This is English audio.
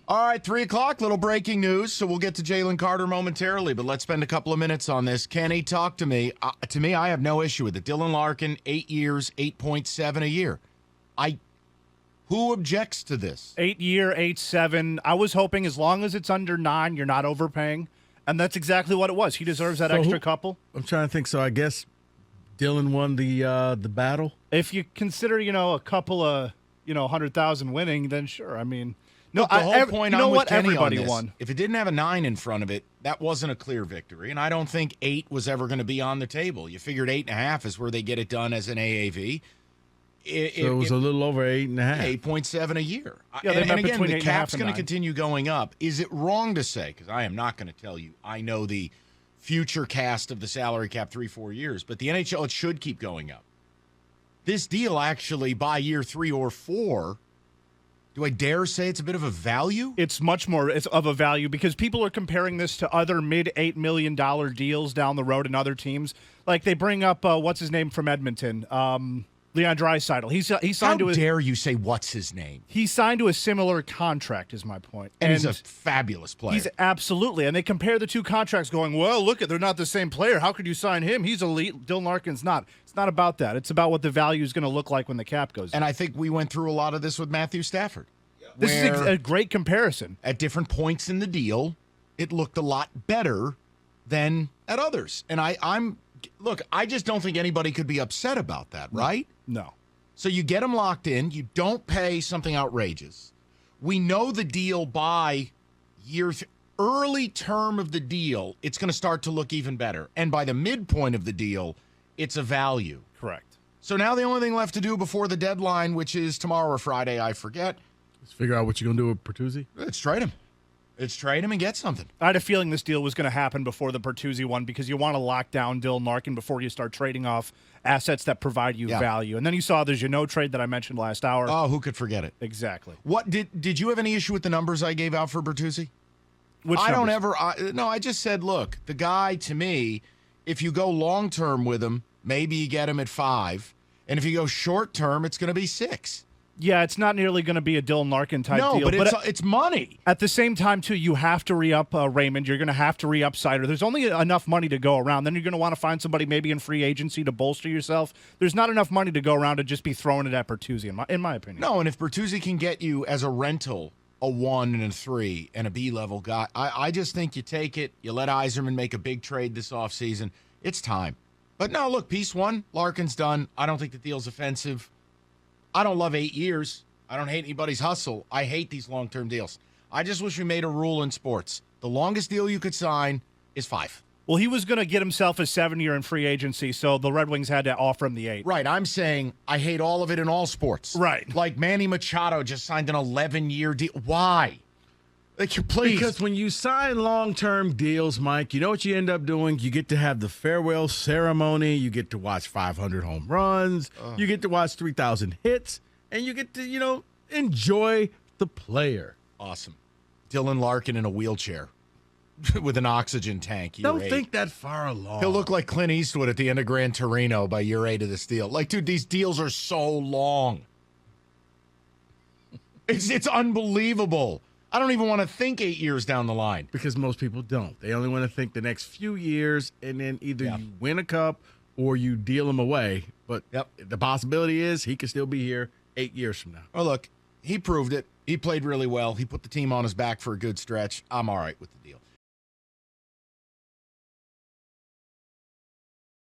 All right, 3 o'clock, little breaking news. So we'll get to Jalen Carter momentarily, but let's spend a couple of minutes on this. Kenny, talk to me. To me, I have no issue with it. Dylan Larkin, 8 years, 8.7 a year. Who objects to this? 8 year, 8.7. I was hoping as long as it's under 9, you're not overpaying. And that's exactly what it was. He deserves that extra couple. I'm trying to think. So I guess Dylan won the battle. If you consider, a couple of, 100,000 winning, then sure. I mean, no, look, the whole point you know I'm with what? Kenny Everybody on this, won. If it didn't have a 9 in front of it, that wasn't a clear victory. And I don't think 8 was ever going to be on the table. You figured 8.5 is where they get it done as an AAV. It was a little over 8.5. 8.7 a year. Yeah, and again, the 8.5 cap's and going to 9. continue going up. Is it wrong to say, because I am not going to tell you, I know the future cast of the salary cap 3-4 years, but the NHL, it should keep going up. This deal actually, by year 3 or 4, do I dare say it's a bit of a value? It's much more of a value because people are comparing this to other mid-$8 million deals down the road in other teams. Like they bring up, what's his name from Edmonton? Leon Draisaitl. He signed How dare you say what's his name? He signed to a similar contract, is my point. And he's a fabulous player. He's absolutely. And they compare the two contracts going, well, look, they're not the same player. How could you sign him? He's elite. Dylan Larkin's not. It's not about that. It's about what the value is going to look like when the cap goes And in. I think we went through a lot of this with Matthew Stafford. This is a great comparison. At different points in the deal, it looked a lot better than at others. And I just don't think anybody could be upset about that, right? No. So you get them locked in. You don't pay something outrageous. We know the deal by early term of the deal, it's going to start to look even better. And by the midpoint of the deal, it's a value. Correct. So now the only thing left to do before the deadline, which is tomorrow or Friday, I forget. Let's figure out what you're going to do with Bertuzzi. Let's trade him. Let's trade him and get something. I had a feeling this deal was going to happen before the Bertuzzi one because you want to lock down Dylan Larkin before you start trading off assets that provide you value. And then you saw the Jeannot trade that I mentioned last hour. Oh, who could forget it? Exactly. What did you have any issue with the numbers I gave out for Bertuzzi? Which I don't numbers? ever. I just said, look, the guy to me, if you go long term with him, maybe you get him at 5, and if you go short term, it's going to be 6. Yeah, it's not nearly going to be a Dylan Larkin type deal. No, but it's money. At the same time, too, you have to re-up Raymond. You're going to have to re-up Sider. There's only enough money to go around. Then you're going to want to find somebody maybe in free agency to bolster yourself. There's not enough money to go around to just be throwing it at Bertuzzi, in my opinion. No, and if Bertuzzi can get you as a rental a 1 and a 3 and a B-level guy, I just think you take it. You let Yzerman make a big trade this offseason. It's time. But no, look, piece 1, Larkin's done. I don't think the deal's offensive. I don't love 8 years. I don't hate anybody's hustle. I hate these long-term deals. I just wish we made a rule in sports. The longest deal you could sign is 5. Well, he was going to get himself a 7-year in free agency, so the Red Wings had to offer him the 8. Right. I'm saying I hate all of it in all sports. Right. Like Manny Machado just signed an 11-year deal. Why? Like, please. Because when you sign long-term deals, Mike, you know what you end up doing? You get to have the farewell ceremony. You get to watch 500 home runs. You get to watch 3,000 hits. And you get to, enjoy the player. Awesome. Dylan Larkin in a wheelchair with an oxygen tank. Don't think that far along. He'll look like Clint Eastwood at the end of Gran Torino by year 8 of this deal. Like, dude, these deals are so long. It's unbelievable. I don't even want to think 8 years down the line. Because most people don't. They only want to think the next few years, and then either you win a cup or you deal him away. But the possibility is he could still be here 8 years from now. Oh, look, he proved it. He played really well. He put the team on his back for a good stretch. I'm all right with the deal.